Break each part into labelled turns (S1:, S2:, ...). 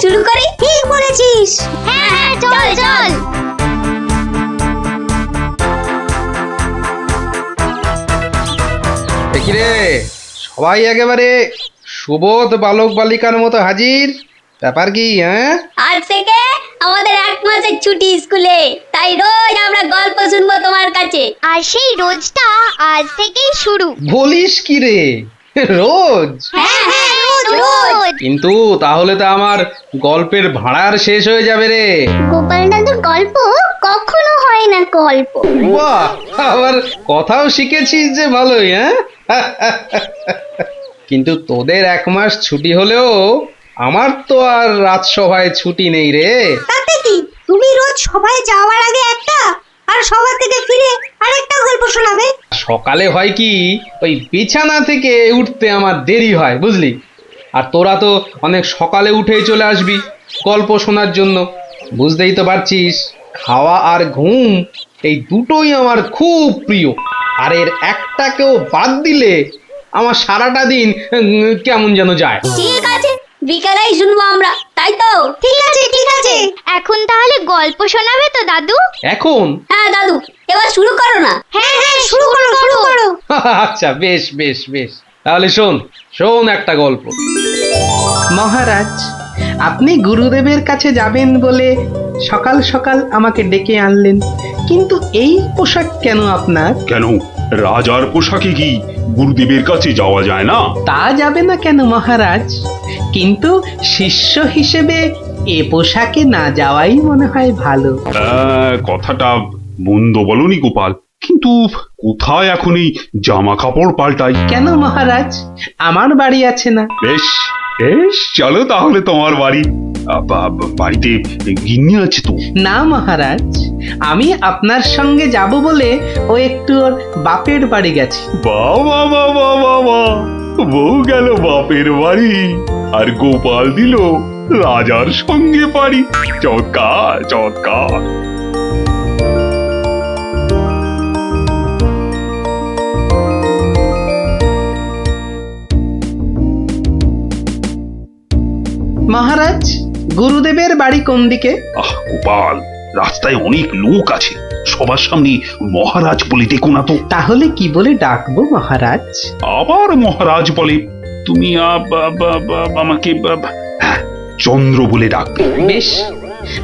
S1: শুরু করি? ঠিক বলেছিস। হ্যাঁ হ্যাঁ, চল চল।
S2: দেখি রে, সবাই একেবারে সুবোধ বালক বালিকার মতো হাজির। ব্যাপার কি? হ্যাঁ,
S1: আজ থেকে আমাদের 1 মাসের ছুটি স্কুলে, তাই রোজ আমরা গল্প শুনবো তোমার কাছে।
S3: আর সেই রোজটা আজ থেকেই শুরু।
S2: বলিস কি রে, রোজ?
S1: হ্যাঁ হ্যাঁ, রোজ রোজ।
S2: কিন্তু তাহলে তো আমার গল্পের ভাড়ার শেষ হয়ে যাবে রে।
S3: গোপাল দাদুর গল্প কখনো হয় না গল্প।
S2: বাহ, আবার কথাও শিখেছিস যে ভালোই। হ্যাঁ, কিন্তু তোদের 1 মাস ছুটি হলেও আমার তো আর রাজসভায় ছুটি নেই রে।
S1: তাতে কি, তুমি রোজ সবাই যাওয়ার আগে একটা আর সভা থেকে ফিরে আরেকটা গল্প শোনাবে।
S2: সকালে হয় কি, ওই বিছানা থেকে উঠতে আমার দেরি হয়, বুঝলি? আর তোরা তো অনেক সকালে উঠেই চলে আসবি গল্প শোনার জন্য। বুঝতেই তো পারছিস, খাওয়া আর ঘুম এই দুটোই আমার খুব প্রিয়। আর এর একটাকেও বাদ দিলে আমার সারাটা দিন কেমন যেন যায়।
S1: ঠিক আছে, বিকালেই শুনবো আমরা, তাই তো? ঠিক আছে ঠিক আছে।
S3: এখন তাহলে গল্প শোনাবে তো দাদু?
S2: এখন?
S1: হ্যাঁ দাদু, এবার শুরু করো না।
S3: হ্যাঁ হ্যাঁ, শুরু করো শুরু করো।
S2: আচ্ছা, বেশ বেশ বেশ, তাহলে শোন শোন একটা গল্প। মহারাজ, আপনি গুরুদেবের কাছে যাবেন বলে সকাল সকাল আমাকে ডেকে আনলেন, কিন্তু এই পোশাক কেন আপনার?
S4: কেন, রাজার পোশাকে কি গুরুদেবের কাছে যাওয়া যায় না?
S2: তা যাবে না কেন মহারাজ, কিন্তু শিষ্য হিসেবে এ পোশাকে না যাওয়াই মনে হয় ভালো।
S4: কথাটা মন্দ বলনি গোপাল, কিন্তু কোথায় এখন এই জামা কাপড় পাল্টাই?
S2: কেন মহারাজ, আমার বাড়ি আছে না?
S4: বেশ বেশ, চলো তাহলে তোমার বাড়ি। বাড়িতে গিন্নি আছে তো?
S2: না মহারাজ, আমি আপনার সঙ্গে যাব বলে ও একটু ওর বাপের বাড়ি গেছে।
S4: বাবা বাবা বাবা, বউ গেল বাপের বাড়ি আর গোপাল দিল রাজার সঙ্গে বাড়ি। চমৎকার চমৎকার।
S2: মহারাজ, গুরুদেবের বাড়ি কোন দিকে?
S4: গোপাল, রাস্তায় অনেক লোক আছে, সবার সামনে মহারাজ বলে ডেকো না তো।
S2: তাহলে কি বলে ডাকবো মহারাজ?
S4: আবার মহারাজ বলে? তুমি আমাকে হ্যাঁ, চন্দ্র বলে ডাকবে।
S2: বেশ,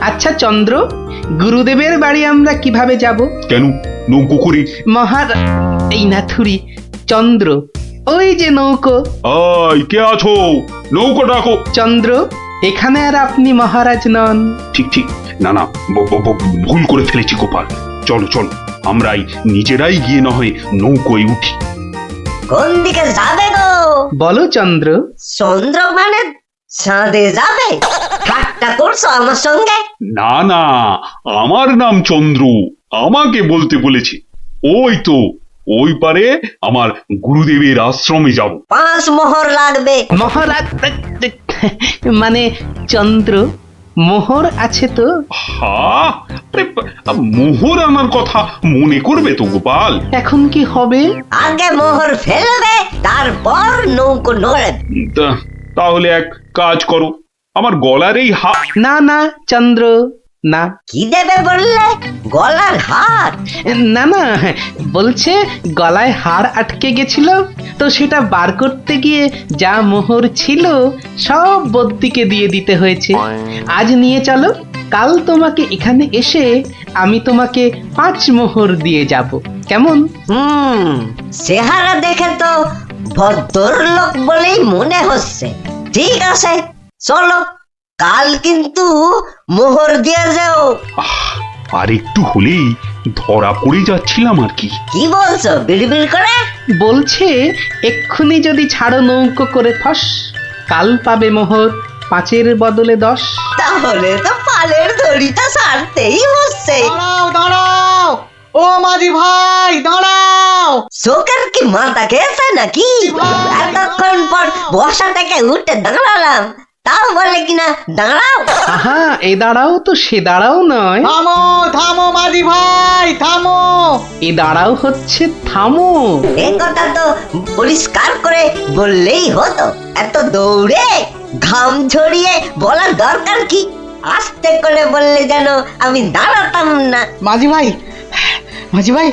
S2: আচ্ছা চন্দ্র, গুরুদেবের বাড়ি আমরা কিভাবে যাব?
S4: কেন, নৌকো করে?
S2: মহারাজ, এই না থুরি, চন্দ্র, ওই যে নৌকো।
S4: কে আছো? নৌকো ডাকো।
S2: চন্দ্র, এখানে আর আপনি মহারাজ নন।
S4: ঠিক ঠিক, না না, ভুল করে ফেলেছি গোপাল। চলো চলো, আমরাই নিজেরাই গিয়ে না হয় নৌকোয় উঠি।
S1: কোন দিকে যাবে গো?
S2: বলো চন্দ্র।
S1: চন্দ্র মানে চাঁদে যাবে? ঠাট্টা করছো আমার সঙ্গে?
S4: না না, আমার নাম চন্দ্র, আমাকে বলতে বলেছে। ওই তো ওই পারে আমার গুরুদেবের আশ্রমে যাব।
S1: 5 মোহর লাগবে।
S2: মহারাজ মানে চন্দ্র, মোহর আছে তো?
S4: মোহর আনার কথা মনে করবে তো গোপাল।
S2: এখন কি হবে?
S1: আগে মোহর ফেলবে, তারপর নৌকো নড়বে।
S4: তাহলে এক কাজ করো, আমার গলার এই
S2: না না চন্দ্র, না।
S1: কি দেবে বললে? গলার হার?
S2: না না, বলছে গলায় হার আটকে গেছিল, তো সেটা বার করতে গিয়ে যা মোহর ছিল সব বদ্যিকে দিয়ে দিতে হয়েছে। আজ নিয়ে চলো, কাল তোমাকে এখানে এসে আমি তোমাকে 5 মোহর দিয়ে যাব, কেমন?
S1: চেহারা দেখে তো ভদ্রলোক বলেই মনে হচ্ছে। ঠিক আছে, চলো, কাল কিন্তু মোহর দিয়ে যাও।
S4: আর একটু হলেই ধরা পড়ে যাচ্ছিলাম আর কি।
S1: কি বলছো বিড়বিড় করে?
S2: বলছে এক্ষুনি যদি ছাড়ো নৌকো করে ফস, কাল পাবে মোহর 5-এর বদলে 10।
S1: তাহলে তো পালের দড়িটা ছাড়তেই হচ্ছে।
S5: দাঁড়াও দাঁড়াও, ও মাঝি ভাই দাঁড়াও।
S1: চোখের কি মাথা খেয়েছে নাকি? এতক্ষণ পর বসা থেকে উঠে দাঁড়ালাম, তাও বলে কিনা দাঁড়াও।
S2: আহা, এ দাঁড়াও তো সে দাঁড়াও নয়।
S5: থামো থামো মাঝি ভাই থামো।
S2: এ দাঁড়াও হচ্ছে থামো।
S1: এ কথা তো পরিষ্কার করে বললেই হতো, এত দৌড়ে ঘাম ঝরিয়ে বলার দরকার কি? আস্তে করে বললে যেন আমি দাঁড়াতাম না।
S5: মাঝি ভাই, মাঝি ভাই,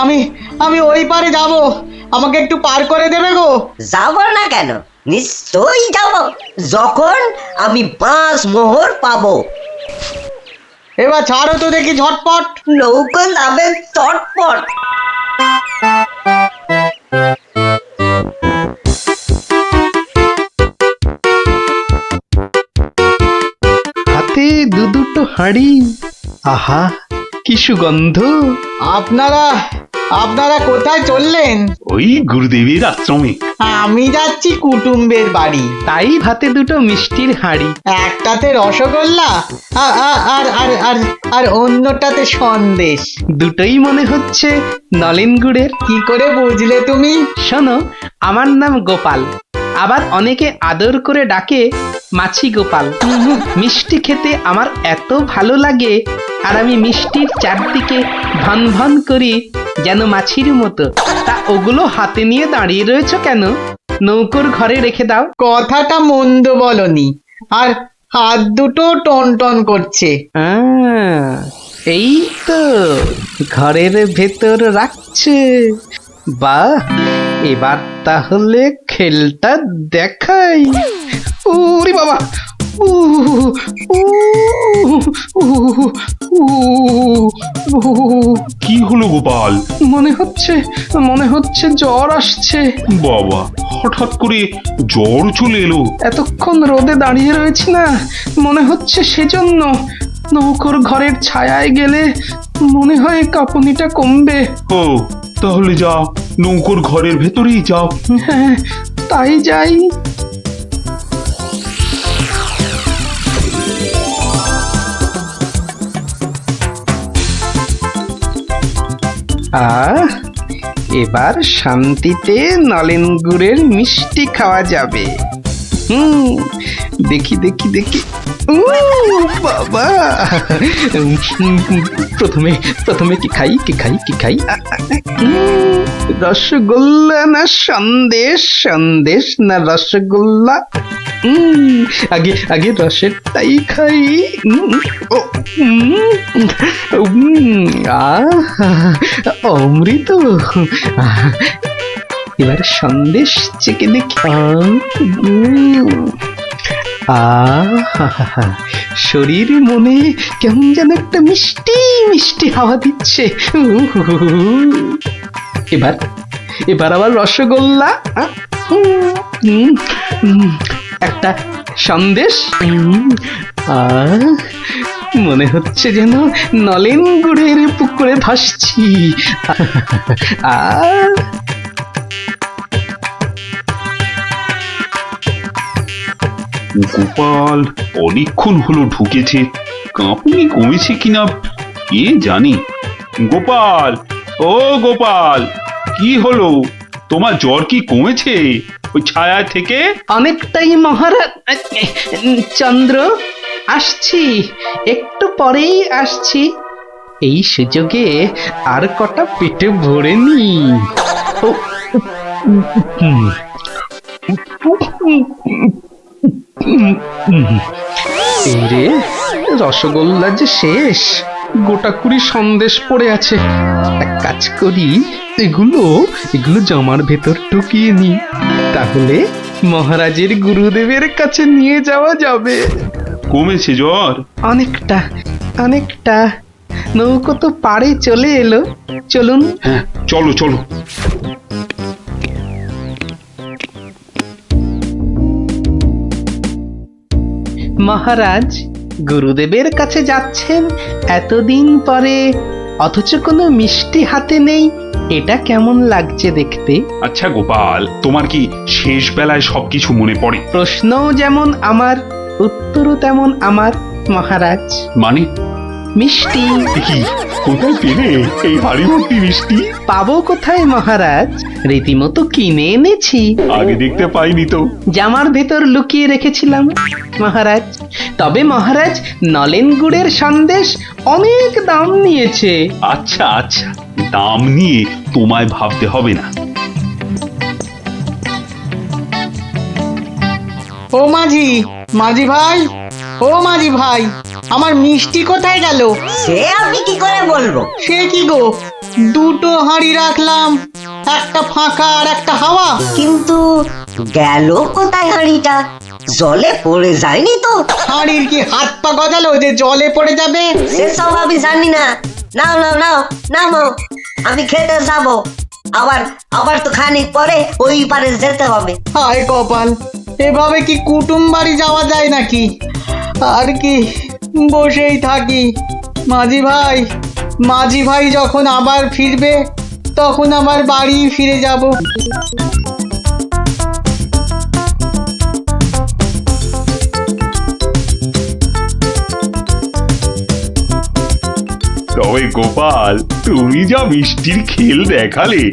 S5: আমি আমি ওই পারে যাব, আমাকে একটু পার করে দেবে গো?
S1: যাব না কেন? নিশ্চয়ই যাব, যখন আমি 5 মোহর পাবো।
S5: এবার ছাড়ো তো দেখি ঝটপট।
S1: নৌকো যাবে চটপট।
S2: হাতে দুটো হাঁড়ি, আহা কি সুগন্ধ।
S5: আপনারা আপনারা কোথায় চললেন?
S4: ওই গুরুদেবের আশ্রমে।
S5: আমি যাচ্ছি কুটুম্বের বাড়ি।
S2: তাই হাতে দুটো মিষ্টির হাঁড়ি।
S5: একটাতে রসগোল্লা আর আর আর আর আর অন্যটাতে সন্দেশ।
S2: দুটোই মনে হচ্ছে নলেন গুড়ের।
S5: কি করে বুঝলে তুমি?
S2: শোনো, আমার নাম গোপাল, আবার অনেকে আদর করে ডাকে মাছি গোপাল। মিষ্টি খেতে আমার এত ভালো লাগে, আর আমি মিষ্টির চারদিকে ভন ভন করি যেন মাছির মতো। তা ওগুলো হাতে নিয়ে দাঁড়িয়ে রয়েছো কেন? নৌকোর ঘরে রেখে দাও।
S5: কথাটা মন্দ বলনি, আর হাত দুটো টন টন করছে।
S2: এই তো ঘরের ভেতর রাখছে। বাহ, এবার তাহলে খেলটা দেখাই। ওরে বাবা, উ, উ, উ, উ, উ,
S4: কি হলো গোপাল?
S2: মনে হচ্ছে জ্বর আসছে।
S4: বাবা, হঠাৎ করে জ্বর চলে এলো?
S2: এতক্ষণ রোদে দাঁড়িয়ে রয়েছি না, মনে হচ্ছে সেজন্য। নৌকোর ঘরের ছায়ায় গেলে মনে হয় কাঁপুনিটা কমবে।
S4: ও, তাহলে যাও, নৌকোর ঘরের ভেতরেই যাও।
S2: হ্যাঁ, তাই যাই। এবার শান্তিতে নলেন গুড়ের মিষ্টি খাওয়া যাবে। দেখি দেখি দেখি। বাবা, প্রথমে কি খাই কি খাই কি খাই? রসগোল্লা না সন্দেশ? সন্দেশ না রসগোল্লা? আগে আগে রসেরটাই খাই। অমৃত। এবার সন্দেশ চেকে দেখি। শরীর মনে কেমন যেন একটা মিষ্টি মিষ্টি হাওয়া দিচ্ছে। এবার আবার রসগোল্লা, একটা সন্দেশ। মনে হচ্ছে যেন নলেন গুড়ের পুকুরে ভাসছি।
S4: গোপাল অনেকক্ষণ হলো ঢুকেছে, কাঁপুনি কমেছে কিনা কে জানে। গোপাল, ও গোপাল, কি হলো? তোমার জ্বর কি কমেছে ওই ছায়া থেকে?
S2: অনেকটাই মহারাজ। চন্দ্র, আসছি, একটু পরেই আসছি। এই সুযোগে আর কটা পেটে ভরে নি। রে, রসগোল্লা যে শেষ, গোটা কুড়ি সন্দেশ পড়ে আছে। এক কাজ করি, এগুলো জামার ভেতর ঢুকিয়ে নি, তাহলে মহারাজের গুরুদেবের কাছে নিয়ে যাওয়া যাবে।
S4: কমেছে জ্বর?
S2: অনেকটা অনেকটা। নৌকো তো পাড়ে চলে এলো, চলুন।
S4: হ্যাঁ, চলো চলো।
S2: মহারাজ, গুরুদেবের কাছে যাচ্ছেন এতদিন পরে, অথচ কোনো মিষ্টি হাতে নেই। এটা কেমন লাগছে দেখতে?
S4: আচ্ছা গোপাল, তোমার কি শেষ বেলায় সবকিছু মনে পড়ে?
S2: প্রশ্নও যেমন আমার, উত্তরও তেমন আমার মহারাজ।
S4: মানে?
S2: মিষ্টি।
S4: কি, কোথায় পেলে এই হাড়ি ভর্তি মিষ্টি?
S2: পাবো কোথায় মহারাজ, রীতিমতো কিনে এনেছি।
S4: আগে দেখতে পাইনি তো।
S2: জামার ভেতর লুকিয়ে রেখেছিলাম মহারাজ। তবে মহারাজ, নলেন গুড়ের সন্দেশ অনেক দাম নিয়েছে।
S4: আচ্ছা আচ্ছা, দাম নিয়ে তোমায় ভাবতে হবে না।
S5: ও মাঝি, মাঝি ভাই, ও মাঝি ভাই, আমার মিষ্টি কোথায় গেল?
S1: সে আমি কি করে বলবো?
S5: সে কি গো, দুটো হাঁড়ি রাখলাম, একটা ফাঁকা আর একটা হাওয়া।
S1: কিন্তু গেল কোথায় হাঁড়িটা? জলে পড়ে যায়নি তো?
S5: হাঁড়ির কি হাত পা গজালো যে জলে পড়ে যাবে?
S1: সেসব আমি জানি না। নাও নাও নাও নাও, আমি খেতে যাবো। আবার আবার তো খানিক পরে ওই পারে যেতে হবে।
S5: হায় কপাল, এভাবে কি কুটুম বাড়ি যাওয়া যায় নাকি? আর কি বসেই থাকি। মাঝি ভাই যখন আবার ফিরবে তখন আবার বাড়ি ফিরে যাব।
S4: তবে গোপাল, তুমি যা মিষ্টির খেল দেখালে,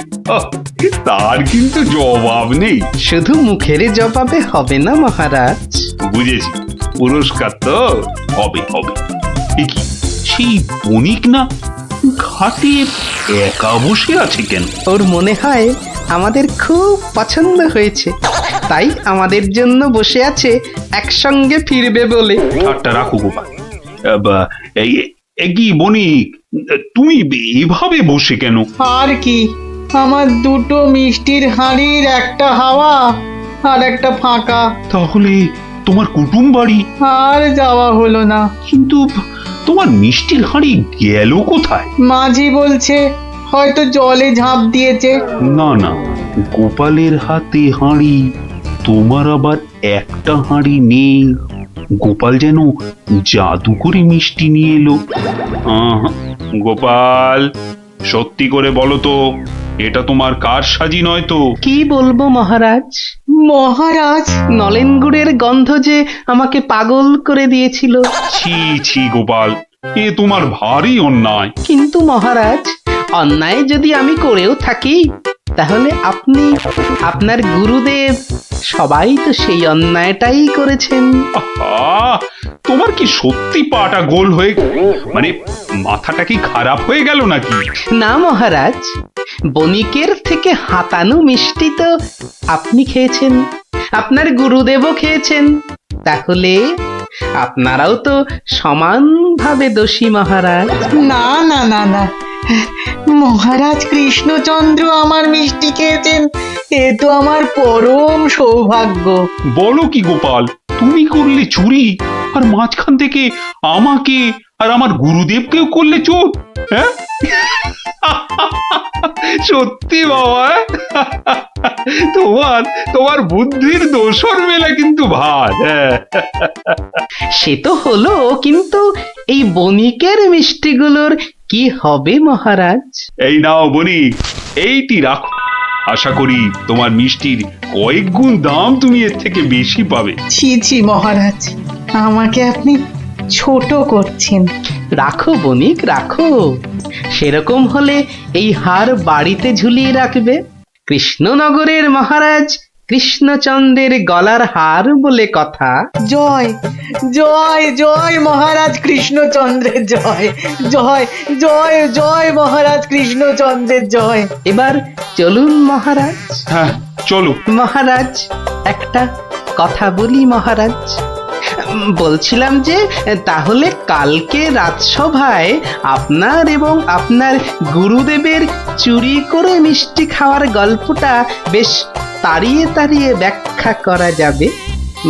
S4: তার কিন্তু জবাব নেই।
S2: শুধু মুখের জবাবে হবে না মহারাজ।
S4: বুঝেছি, পুরস্কার তো হবে হবে। এ কি, সেই বণিক না ঘাটে একা বসে আছে কেন?
S2: ওর মনে হয় আমাদের খুব পছন্দ হয়েছে, তাই আমাদের জন্য বসে আছে একসঙ্গে ফিরবে বলে।
S4: ঠাট্টা রাখো গোপাল। কি বণিক, তুমি এভাবে বসে কেন?
S5: আর কি, আমার দুটো মিষ্টির হাঁড়ির একটা হাওয়া আর একটা ফাঁকা।
S4: তাহলে তোমার কুটুম বাড়ি?
S5: আর যাওয়া হলো না।
S4: কিন্তু তোমার মিষ্টির হাঁড়ি গেল কোথায়?
S5: মাঝি বলছে হয়তো জলে ঝাঁপ দিয়েছে।
S4: না না, গোপালের হাতে হাঁড়ি, তোমার আবার একটা হাঁড়ি নেই। গোপাল যেন জাদু করে মিষ্টি নিয়ে এলো। গোপাল, সত্যি করে বলো তো, এটা তোমার কার সাজি নয় তো?
S2: কি বলবো মহারাজ?
S5: মহারাজ,
S2: নলেন গুড়ের গন্ধ যে আমাকে পাগল করে দিয়েছিল।
S4: ছি ছি গোপাল, এ তোমার ভারী অন্যায়।
S2: কিন্তু মহারাজ, অন্যায় যদি আমি করেও থাকি, তাহলে আপনি, আপনার গুরুদেব, সবাই তো সেই অন্যায়টাই করেছেন।
S4: আহা, তোমার কি সত্যি পাটা গোল হয়ে, মানে মাথাটা কি খারাপ হয়ে গেল নাকি?
S2: না মহারাজ, বণিকের থেকে হাতানো মিষ্টি তো আপনি খেয়েছেন, আপনার গুরুদেবও খেয়েছেন, তাহলে আপনারাও তো সমানভাবে দোষী মহারাজ।
S5: না না না না, মহারাজ কৃষ্ণচন্দ্র আমার মিষ্টি খেয়েছেন, এ তো আমার পরম সৌভাগ্য।
S4: বলো কি গোপাল, তুমি করলে চুরি, আর মাঝখান থেকে আমাকে আর আমার গুরুদেবকেও করলে চোর? হ্যাঁ? সত্যি বাবা, তোমার তোমার বুদ্ধির দোসর মেলা কিন্তু ভার।
S2: সে তো হলো, কিন্তু এই বণিকের মিষ্টিগুলোর কি হবে মহারাজ?
S4: এই নাও বণিক, এইটি রাখো। আশা করি তোমার মিষ্টির কয়েক গুণ দাম তুমি এর থেকে বেশি পাবে।
S5: ছি ছি মহারাজ, আমাকে আপনি ছোট করছেন।
S2: রাখো বণিক রাখো, সেরকম হলে এই হার বাড়িতে ঝুলিয়ে রাখবে। কৃষ্ণনগরের মহারাজ কৃষ্ণচন্দ্রের গলার হার বলে কথা।
S5: জয় জয় জয় মহারাজ কৃষ্ণচন্দ্রের জয়, জয় জয় জয় মহারাজ কৃষ্ণচন্দ্রের জয়।
S2: এবার চলুন মহারাজ।
S4: হ্যাঁ চলো।
S2: মহারাজ, একটা কথা বলি মহারাজ। বলছিলাম যে, তাহলে কালকে রাজসভায় আপনার এবং আপনার গুরুদেবের চুরি করে মিষ্টি খাওয়ার গল্পটা বেশ তাড়িয়ে তাড়িয়ে ব্যাখ্যা করা যাবে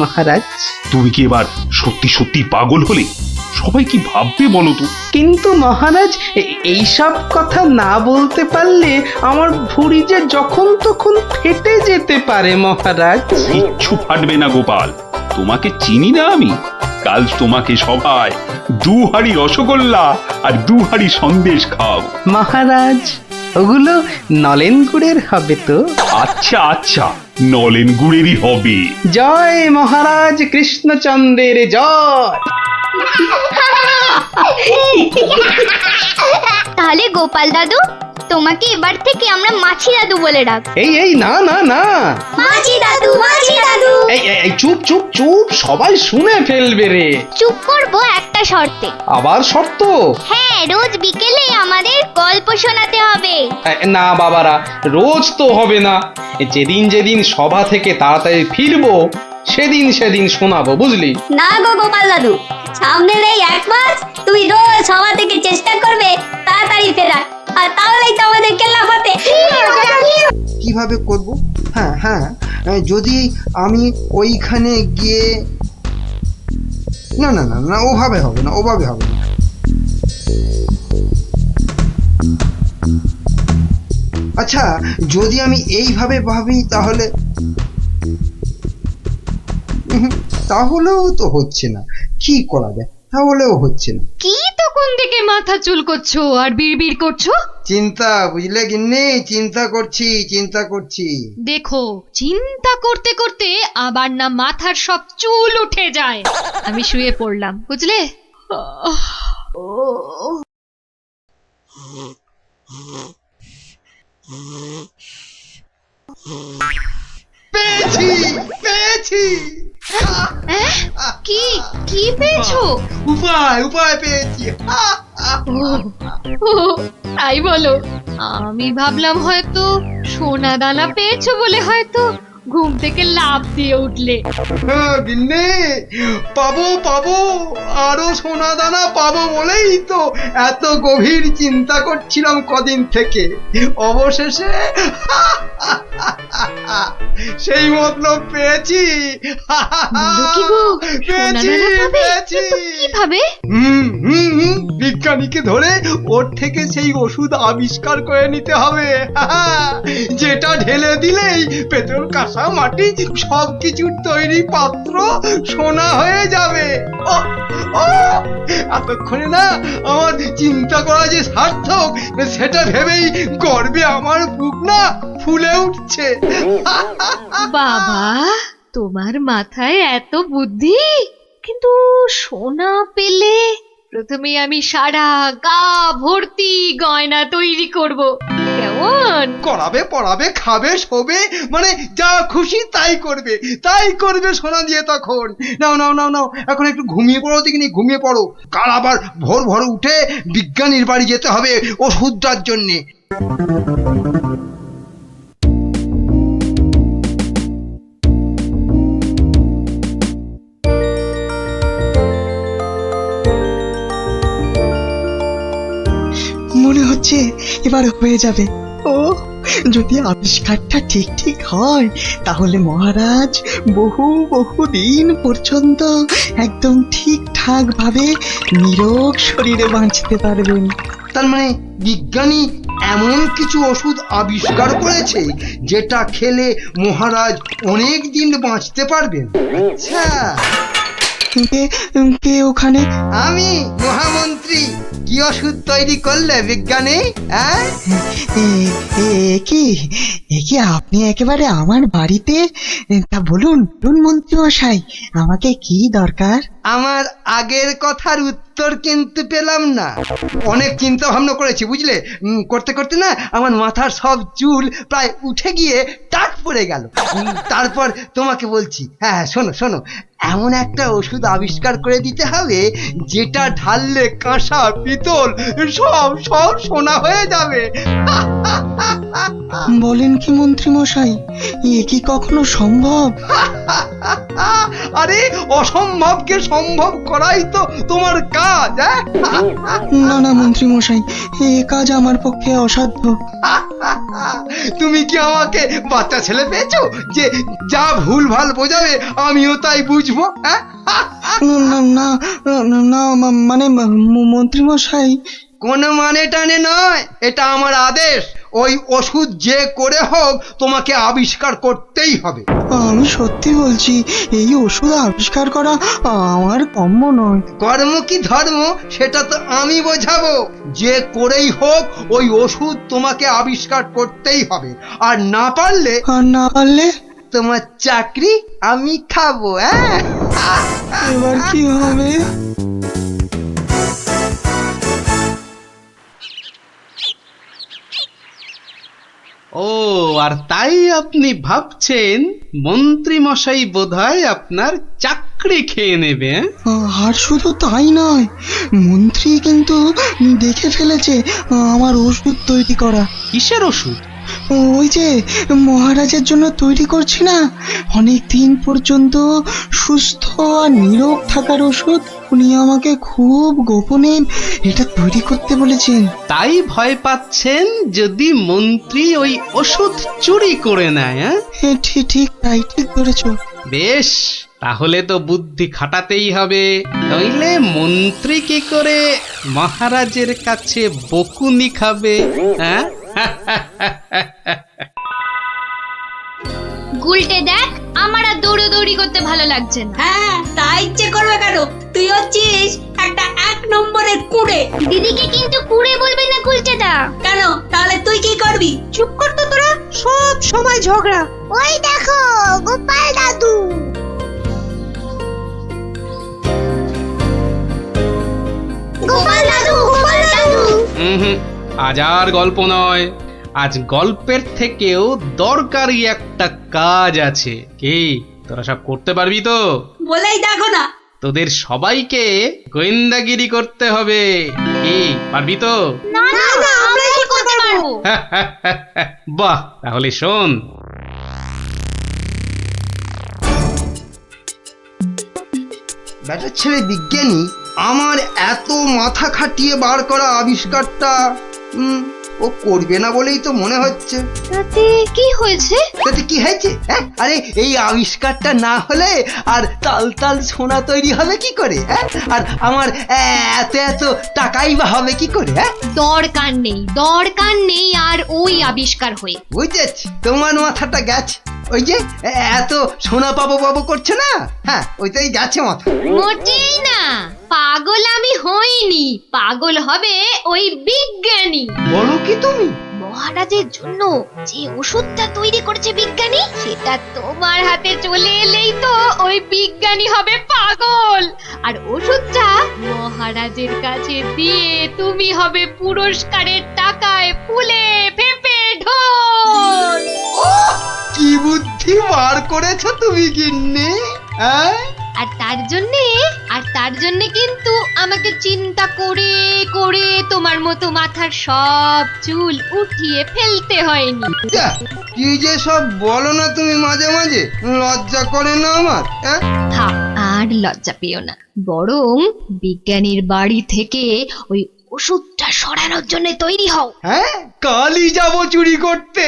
S2: মহারাজ।
S4: তুমি কি এবার সত্যি সত্যি পাগল হলে? সবাই কি ভাববে বলো তো?
S2: কিন্তু মহারাজ, এইসব কথা না বলতে পারলে আমার ভুঁড়ি যে যখন তখন ফেটে যেতে পারে মহারাজ।
S4: কিচ্ছু ফাটবে না গোপাল, তোমাকে চিনি না আমি? কাল তোমাকে সবাই 2 হাঁড়ি রসগোল্লা আর 2 হাঁড়ি সন্দেশ খাওয়াবো।
S2: মহারাজ, ওগুলো নলেন গুড়ের হবে তো?
S4: আচ্ছা আচ্ছা, নলেন গুড়েরই হবে।
S2: জয় মহারাজ কৃষ্ণচন্দ্রের জয়।
S3: তাহলে গোপাল দাদু, তোমাকে এবার থেকে আমরা মাছি দাদু বলে ডাক।
S2: এই এই না না না,
S3: মাছি দাদু, মাছি দাদু।
S2: এই চুপ চুপ চুপ, সবাই শুনে ফেলবে রে।
S3: চুপ করবো একটা শর্তে।
S2: আবার শর্ত?
S3: হ্যাঁ, রোজ বিকেলে আমাদের গল্প শোনাতে হবে।
S2: না বাবারা, রোজ তো হবে না। যেদিন যেদিন সভা থেকে তাড়াতাড়ি ফিরবো সেদিন সেদিন শোনাবো, বুঝলি?
S6: না গো গোপাল দাদু, সামনের এই 1 মাস তুমি রোজ সভা থেকে চেষ্টা করবে তাড়াতাড়ি ফেরার, আর তাহলেই তো আমাদের কেল্লা ফতে।
S7: কিভাবে করব? হ্যাঁ হ্যাঁ, যদি আমি ওইখানে গিয়ে, না না না না, ওভাবে হবে না, ওভাবে হবে না। আচ্ছা, যদি আমি এইভাবে ভাবি তাহলে তাহলেও তো হচ্ছে না। কি করা যায়? তাহলেও হচ্ছে না।
S8: কি তখন থেকে মাথা চুলকোচ্ছো আর বিড়বিড় করছো?
S7: চিন্তা, বুঝলে গিন্নি, চিন্তা করছি।
S8: দেখো, চিন্তা করতে করতে আবার না মাথার সব চুল উঠে যায়। আমি শুয়ে পড়লাম, বুঝলে?
S7: পেয়েছি।
S8: কি কি পেয়েছো?
S7: উপায় পেয়েছি।
S8: ও, তাই বলো? আমি ভাবলাম হয়তো সোনা দানা পেয়েছো বলে হয়তো ঘুম থেকে লাফ দিয়ে উঠলে।
S7: গিন্নি, পাবো আরো সোনা দানা পাবো বলেই তো এত গভীর চিন্তা করছিলাম কদিন থেকে। অবশেষে সেই মতলব পেয়েছি।
S8: বলো কি গো, সোনা দানা পাবে? কিন্তু কিভাবে?
S7: বিজ্ঞানীকে ধরে ওর থেকে সেই ওষুধ আবিষ্কার করে নিতে হবে, যেটা ঢেলে দিলেই পেট্রোল, কাঁসা, মাটি সবকিছুর তৈরি পাত্র সোনা হয়ে যাবে। এতক্ষণে না আমার চিন্তা করা যে সার্থক, সেটা ভেবেই গর্বে আমার বুক না ফুলে উঠছে।
S8: বাবা, তোমার মাথায় এত বুদ্ধি! কিন্তু সোনা পেলে প্রথমে আমি সারা গা ভর্তি গয়না তৈরি করব, কেমন?
S7: করাবে, পড়াবে, খাবে, শোবে, মানে যা খুশি তাই করবে সোনা দিয়ে। তখন নাও, এখন একটু ঘুমিয়ে পড়ো দেখিনি, ঘুমিয়ে পড়ো। কাল আবার ভোর উঠে বিজ্ঞানীর বাড়ি যেতে হবে ওষুধটার জন্যে।
S5: মনে হচ্ছে এবার হয়ে যাবে। ও, যদি আবিষ্কারটা ঠিক হয় তাহলে মহারাজ বহু দিন পর্যন্ত একদম ঠিকঠাক ভাবে নিরোগ শরীরে বাঁচতে পারবেন।
S7: তার মানে বিজ্ঞানী এমন কিছু ওষুধ আবিষ্কার করেছে যেটা খেলে মহারাজ অনেক দিন বাঁচতে পারবেন। আচ্ছা,
S5: কে ওখানে?
S7: আমি মহামন্ত্রী। কি ওষুধ তৈরি করলে বিজ্ঞানী?
S5: কি আপনি একেবারে আমার বাড়িতে? তা বলুন মন্ত্রী মশাই, আমাকে কি দরকার?
S7: আমার আগের কথার উত্তর কিন্তু পেলাম না। অনেক চিন্তা ভাবনা করেছি, বুঝলে। করতে না আমার মাথার সব চুল প্রায় উঠে গিয়ে টাক পড়ে গেল। তারপর তোমাকে বলছি, হ্যাঁ শোনো, এমন একটা ওষুধ আবিষ্কার করে দিতে হবে যেটা ঢাললে কাঁসা, পিতল সব সোনা হয়ে যাবে।
S5: বলেন কি মন্ত্রী মশাই, এ কি কখনো সম্ভব?
S7: আরে অসম্ভবকে সম্ভব করাই তো তোমার কাজ।
S5: না মন্ত্রী মশাই, এ কাজ আমার পক্ষে অসাধ্য।
S7: তুমি কি আমাকে বাচ্চা ছেলে পেয়েছো যে যা ভুল ভাল বোঝাবে আমিও তাই বুঝবো?
S5: না মানে মন্ত্রী মশাই,
S7: কোনো মানে টানে নয়, এটা আমার আদেশ। ওই ওষুধ যে করে হোক তোমাকে আবিষ্কার করতেই হবে।
S5: আমি সত্যি বলছি, এই ওষুধ আবিষ্কার করা আমার কম্য নয়।
S7: কর্ম কি ধর্ম সেটা তো আমি বোঝাবো। যে করেই হোক ওই ওষুধ তোমাকে আবিষ্কার করতেই হবে, আর না পারলে তোমার চাকরি আমি খাবো।
S5: এবার কি হবে?
S2: ও, আর তাই আপনি ভাবছেন মন্ত্রী মশাই বোধহয় আপনার চাকরি খেয়ে নেবে?
S5: আর শুধু তাই নয়, মন্ত্রী কিন্তু দেখে ফেলেছে আমার ওষুধ তৈরি করা।
S2: কিসের ওষুধ?
S5: ওই যে মহারাজের জন্য তৈরি করছি না, অনেক দিন পর্যন্ত সুস্থ আর নীরোগ থাকার ওষুধ। উনি আমাকে খুব গোপনে এটা তৈরি করতে বলেছেন।
S2: তাই ভয় পাচ্ছেন যদি মন্ত্রী ওই ওষুধ চুরি করে নেয়? হ্যাঁ,
S5: ঠিক ঠিক তাই, ঠিক ধরেছ।
S2: বেশ, তাহলে তো বুদ্ধি খাটাতেই হবে, নইলে মন্ত্রী কি করে মহারাজের কাছে বকুনি খাবে? হ্যাঁ,
S3: গুলটে দেখ, আমার আর দৌড়ি করতে ভালো লাগছে না।
S6: হ্যাঁ, তা ইচ্ছে করবে কেন? তুই হচ্ছিস একটা 1 নম্বরের কুড়ে।
S3: দিদিকে কিন্তু কুড়ে বলবি না গুলটেদা।
S6: কেন? তাহলে তুই কি করবি?
S9: চুপ কর তো তোরা, সব সময় ঝগড়া।
S3: ওই দেখো গোপাল দাদু। গোপাল দাদু, গোপাল দাদু।
S2: হুম, আজ আর গল্প নয়, আজ গল্পের থেকেও দরকারি একটা কাজ আছে। কি তোরা সব করতে পারবি তো?
S6: বলেই দেখো না।
S2: তোদের সবাইকে গোয়েন্দাগিরি করতে হবে। কি পারবি তো?
S3: না না, আমরা কি করতে পারবো?
S2: বাহ, তাহলে শোন।
S7: ব্যাটার ছেলে বিজ্ঞানী আমার এত মাথা খাটিয়ে বার করা আবিষ্কারটা ও করবে না বলেই তো মনে হচ্ছে।
S3: তাতে কি হয়েছে?
S7: তাতে কি হয়েছে? হ্যাঁ, আরে এই আবিষ্কারটা না হলে আর তাল তাল সোনা তৈরি হবে কি করে? হ্যাঁ, আর আমার এত এত টাকাই বা হবে কি করে? হ্যাঁ,
S8: দরকার নেই আর ওই আবিষ্কার হয়ে।
S7: বুঝেছি, তোমার মাথাটা গেছে। ওই যে এত সোনা পাবো পাবো করছে না, হ্যাঁ ওইটাই গেছে মাথা।
S8: মোটেই না, পাগল আমি হইনি, পাগল হবে ওই বিজ্ঞানী।
S7: বলো কি তুমি?
S8: মহারাজের জন্য যে ওষুধটা তৈরি করেছে বিজ্ঞানী, সেটা তোমার হাতে চলে এলেই তো ওই বিজ্ঞানী হবে পাগল, আর ওষুধটা মহারাজের কাছে দিয়ে তুমি হবে পুরস্কারের টাকায় ফুলে ফেপে ঢোল।
S7: কি বুদ্ধি বার করেছো তুমি গিন্নি, হ্যাঁ?
S8: আর তার জন্যে কিন্তু আমাকে চিন্তা করে করে তোমার মতো মাথার সব চুল উঠিয়ে ফেলতে হয়নি।
S7: যা, কি যে সব বলো না তুমি মাঝে মাঝে, লজ্জা করে না আমার? হ্যাঁ,
S8: থাক, আর লজ্জা পেও না, বরং বিজ্ঞানীর বাড়ি থেকে ওই ওষুধটা সরানোর জন্য তৈরি হও।
S7: হ্যাঁ, কালই যাবো চুরি করতে।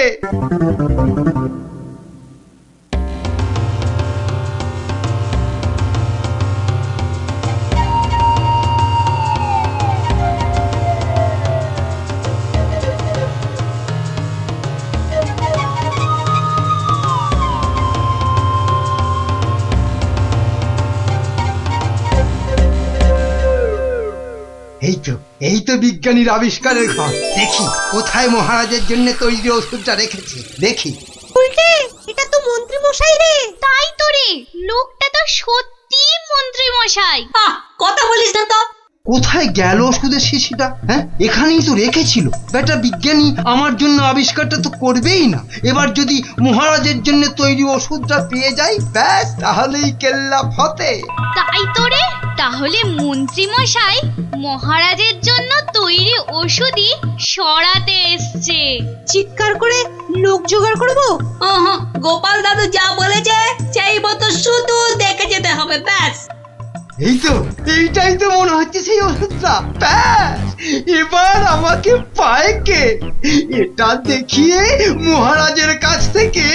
S7: এই তো বিজ্ঞানীর আবিষ্কারের ঘর। দেখি কোথায় মহারাজের জন্য তৈরি ওষুধটা রেখেছি, দেখি।
S9: উল্টে, এটা তো মন্ত্রী মশাই রে।
S3: তাই তো রে, লোকটা তো সত্যি মন্ত্রী মশাই।
S6: কথা বলিস না তো।
S7: কোথায় গেল ওষুধের শিশিটা? হ্যাঁ, এখানেই তো রেখেছিল। বেটা বিজ্ঞানী আমার জন্য আবিষ্কারটা তো করবেই না। এবার যদি মহারাজের জন্য তৈরি ওষুধটা পেয়ে যাই, ব্যাস তাহলেই কেল্লা ফতে।
S3: তাই তো রে, তাহলে মন্ত্রী মশাই মহারাজের জন্য তৈরি ওষুধই সরাতে এসছে।
S9: চিৎকার করে লোক জোগাড় করবো।
S6: গোপাল দাদু যা বলেছে সেই মতো শুধু দেখে যেতে হবে, ব্যাস।
S7: এই তো, এইটাই তো মনে হচ্ছে সেই ওষুধটা। ব্যাস, এবার আমাকে পায় কে? এটা দেখিয়ে মহারাজের কাছ থেকে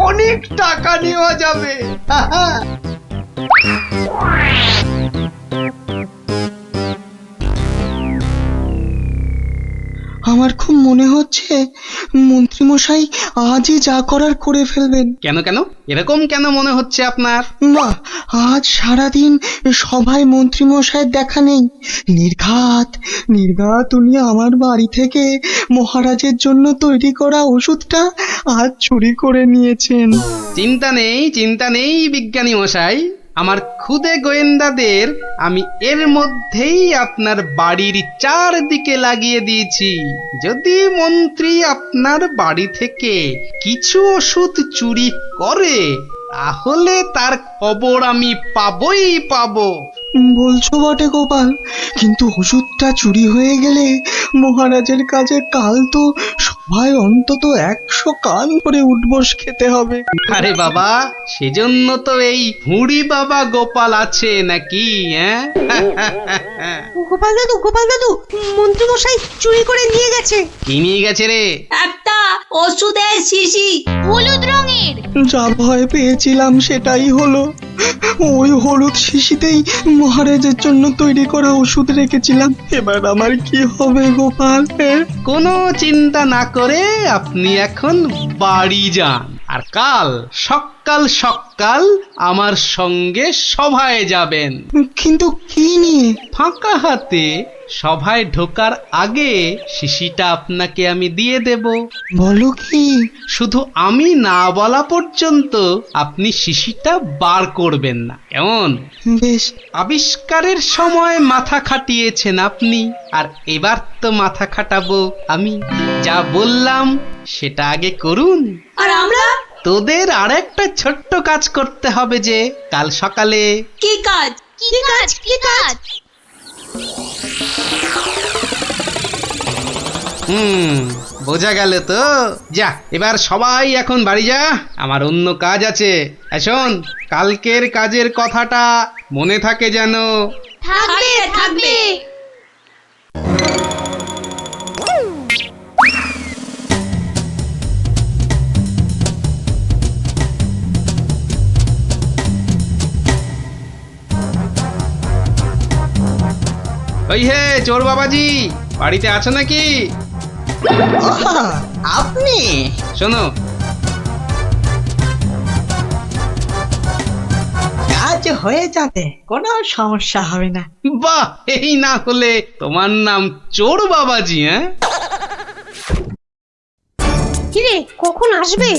S7: অনেক টাকা নেওয়া যাবে।
S5: আমার খুব মনে হচ্ছে মন্ত্রীমশাই আজই যা করার করে ফেলবেন।
S2: কেন কেন এরকম কেন মনে হচ্ছে আপনার?
S5: বাহ, আজ সারাদিন সভায় মন্ত্রীমশাইয়ের দেখা নেই। নির্ঘাত উনি আমার বাড়ি থেকে মহারাজের জন্য তৈরি করা ওষুধটা আজ চুরি করে নিয়েছেন।
S2: চিন্তা নেই বিজ্ঞানী মশাই, আমার খুদে গোয়েন্দাদের আমি এর মধ্যেই আপনার বাড়ির চারদিকে লাগিয়ে দিয়েছি। যদি মন্ত্রী আপনার বাড়ি থেকে কিছু ওষুধ চুরি করে, তাহলে তার খবর আমি পাবই পাবো।
S5: বলছো বটে গোপাল, কিন্তু ওষুধটা চুরি হয়ে গেলে মহারাজের কাছে কাল তো ভাই অন্তত 100 কান করে উঠবস খেতে হবে।
S2: আরে বাবা, সেজন্য তো এই হুড়ি বাবা গোপাল আছে নাকি, হ্যাঁ?
S9: গোপাল দাদু মন্ত্রী মশাই চুরি করে নিয়ে গেছে।
S2: কি নিয়ে গেছে রে?
S6: একটা ওষুধের শিশি।
S3: হলুদ রঙের।
S5: যা ভয় পেয়েছিলাম সেটাই হলো। ওই হলুদ শিশিতেই মহারাজের জন্য তৈরি করা ওষুধ রেখেছিলাম। এবার আমার কি হবে গোপাল?
S2: কোনো চিন্তা না করে আপনি এখন বাড়ি যান, আর কাল সকাল সকাল আমার সঙ্গে সভায় যাবেন।
S5: কিন্তু কি নিয়ে?
S2: ফাঁকা হাতে সভায় ঢোকার আগে শিশিটা আপনাকে আমি দিয়ে দেব।
S5: বলো কি?
S2: শুধু আমি না বলা পর্যন্ত আপনি শিশিটা বার করবেন না, কেমন?
S5: বেশ।
S2: আবিষ্কারের সময় মাথা খাটিয়েছেন আপনি, আর এবার তো মাথা খাটাবো আমি। যা বললাম সেটা আগে করুন।
S6: আর আমরা?
S2: তোদের আর একটা ছোট্ট কাজ করতে হবে, যে কাল সকালে।
S6: কি কাজ?
S3: কি কাজ?
S2: বোঝা গেল তো? যা, এবার সবাই এখন বাড়ি যা, আমার অন্য কাজ আছে। শোন, কালকের কাজের কথাটা মনে থাকে যেন।
S6: থাকবে।
S2: ওই হে চোর বাবাজি, বাড়িতে আছো নাকি?
S5: আপনি?
S2: শোনো,
S5: কাজ হয়ে যাবে, কোনো সমস্যা হবে না।
S2: বাহ, এই না হলে তোমার নাম চোর বাবাজি? হ্যাঁ,
S9: কিরে কখন আসবে?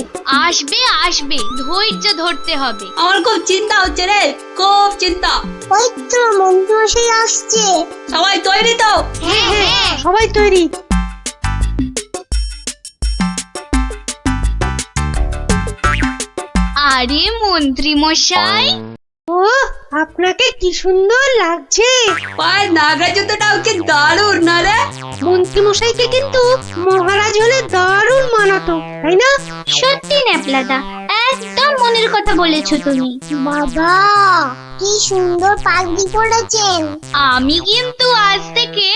S3: আসবে, ধৈর্য ধরতে হবে।
S6: আমার খুব চিন্তা হচ্ছে রে, খুব চিন্তা।
S9: ওই তো মন্ত্রী মশাই আসছে।
S6: সবাই তৈরি তো?
S3: হ্যাঁ।
S9: সবাই তৈরি।
S3: আরে মন্ত্রী মশাই,
S9: ও আপনাকে কি সুন্দর লাগছে।
S6: পায়ের নাগরা জুতোটাও কি দারুণ না রে?
S9: মন্ত্রী মশাইকে কিন্তু মহারাজ হলে দারুণ মানাতো, তাই না?
S3: সত্যি ন্যাপলাদা, একদম মনের কথা বলেছো তুমি।
S9: বাবা কি সুন্দর পাগড়ি পরেছেন।
S3: আমি কিন্তু আজ থেকে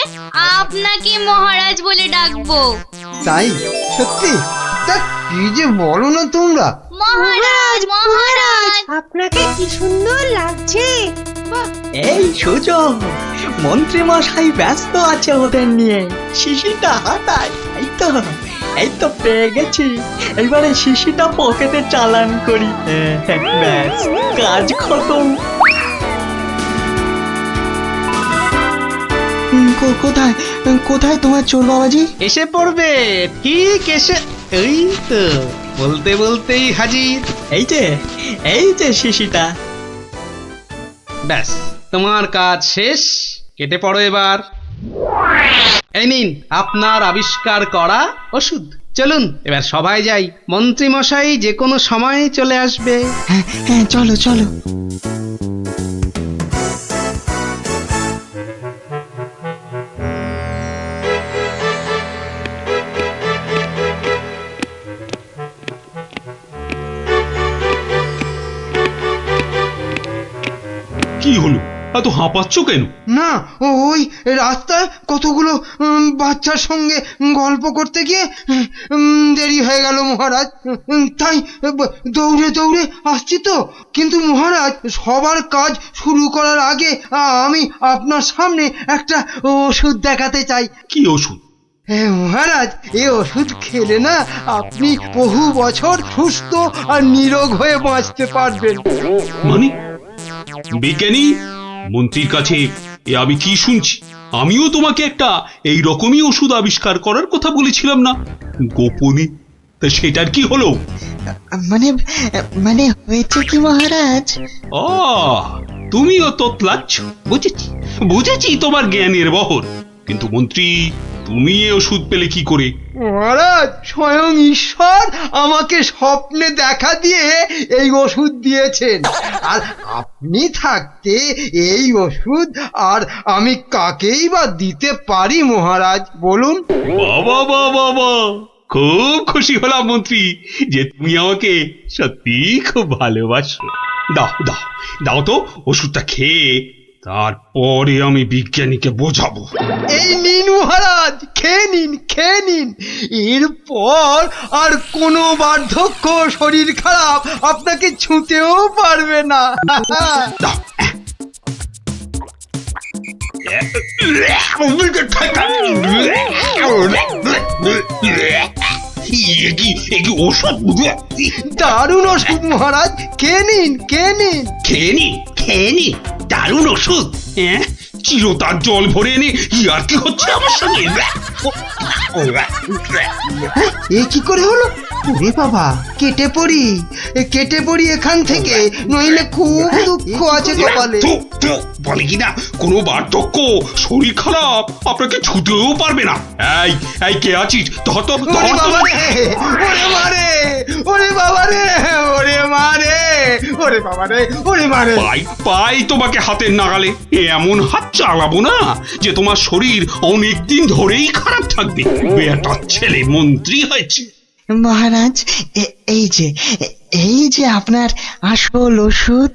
S3: আপনাকে মহারাজ বলে ডাকবো।
S7: তাই? সত্যি? তা কি যে বলো না তোমরা।
S3: মহারাজ।
S9: আপনাকে কি সুন্দর লাগছে।
S5: এই সুযোগ, মন্ত্রী মশাই ব্যস্ত আছে ওদের নিয়ে। শিশিটা হাতায়। এই তো পেয়ে গেছি। এবারে শিশিটা পকেটে চালান করি। ব্যাস, কাজ খতম। কোথায় তোমার চোর বাবাজি?
S2: এসে পড়বে, ঠিক এসে। এই তো বলতে বলতেই হাজির।
S5: এই যে শিশিটা।
S2: ব্যাস, তোমার কাজ শেষ, কেটে পড়ো এবার। এই নিন আপনার আবিষ্কার করা ওষুধ। চলুন এবার সবাই যাই, মন্ত্রী মশাই যে কোনো সময় চলে আসবে।
S5: হ্যাঁ, চলো।
S4: কি হলো, এত হাঁপাচ্ছ কেন?
S7: না, ওই রাস্তায় কতগুলো বাচ্চার সঙ্গে গল্প করতে গিয়ে দেরি হয়ে গেল মহারাজ। তাই দৌড়ে আসছি তো। কিন্তু মহারাজ, সবার কাজ শুরু করার আগে আমি আপনার সামনে একটা ওষুধ দেখাতে চাই।
S4: কি ওষুধ?
S7: হ্যাঁ মহারাজ, এই ওষুধ খেলে না আপনি বহু বছর সুস্থ আর নিরোগ হয়ে বাঁচতে পারবেন।
S4: মানে বিজ্ঞানী, মন্ত্রীর কাছে এ আমি কি শুনছি? আমিও তোমাকে একটা এই রকমই ওষুধ আবিষ্কার করার কথা বলেছিলাম না গোপনে? তা সেটার কি হলো?
S5: মানে হয়েছে কি মহারাজ?
S4: তুমিও তোতলাচ্ছ। বুঝেছি তোমার জ্ঞানের বহর। কিন্তু মন্ত্রী, তুমি এ ওষুধ পেলে কি করে?
S7: মহারাজ, স্বয়ং ঈশ্বর আমাকে স্বপ্নে দেখা দিয়ে এই ওষুধ দিয়েছেন। আর আপনি থাকতে এই ওষুধ আর আমি কাকেই বা দিতে পারি মহারাজ, বলুন?
S4: বাবা, খুব খুশি হলাম মন্ত্রী যে তুমি আমাকে সত্যি খুব ভালোবাসো। দাও দাও দাও তো ওষুধটা খেয়ে তারপরে আমি বিজ্ঞানীকে বোঝাবো।
S7: এই নিন মহারাজ, খেয়ে নিন, খেয়ে নিন। এরপর আর কোনো বার্ধক্য শরীর খারাপ আপনাকে ছুঁতেও পারবে না।
S4: দাও। ওষুধ
S7: দারুণ ওষুধ মহারাজ, খেয়ে নিন, খেয়ে নিন।
S4: খেয়ে নি দারুণ ওষুধ। চিরতার জল ভরে এনে আর কি হচ্ছে আমার সঙ্গে?
S7: এ কি করে হলো? ওরে বাবা, কেটে পড়ি, কেটে পড়ি এখান থেকে, নইলে খুব দুঃখ আছে কপালে।
S4: বলে কিনা কোনো বার্ধক্য শরীর খারাপ আপনাকে ছুতেও পারবে না। এই এই কে আছিস? ধর তো,
S7: ওরে বাবা রে, ওরে মারে, ওরে বাবা রে, ওরে মারে, ওরে বাবা রে, ওরে মারে।
S4: পাই তোমাকে হাতের নাগালে। এমন হাত চালাবো না যে তোমার শরীর অনেকদিন ধরেই খারাপ থাকবে। বেটা ছেলে মন্ত্রী হয়েছে।
S5: মহারাজ এই যে আপনার আসল ওষুধ।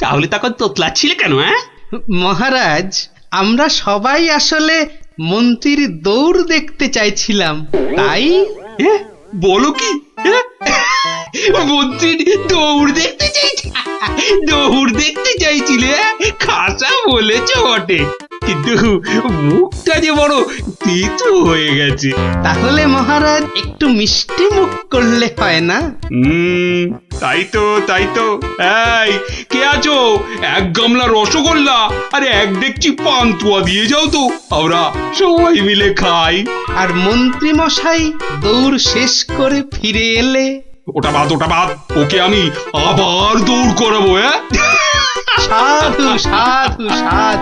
S4: তাহলে তখন তোতলাচ্ছিলে কেন?
S2: মহারাজ, আমরা সবাই আসলে মন্ত্রীর দৌড় দেখতে চাইছিলাম, তাই।
S4: বলো কি? মন্ত্রীর দৌড় দেখতে চাইছিলে? খাসা বলেছ বটে, কিন্তু মুখটা যে বড় তিতো হয়ে গেছে।
S2: তাহলে মহারাজ একটু মিষ্টি মুখ করলে হয় না?
S4: তাই তো। এই কে আছো? এক গামলা রসগোল্লা আর এক ডেকচি পান্তুয়া দিয়ে যাও তো, আমরা সবাই মিলে খাই।
S2: আর মন্ত্রী মশাই দৌড় শেষ করে ফিরে এলে?
S4: ওটা বাদ, ওকে আমি আবার দৌড় করাবো।
S2: সাধু সাধু সাধু।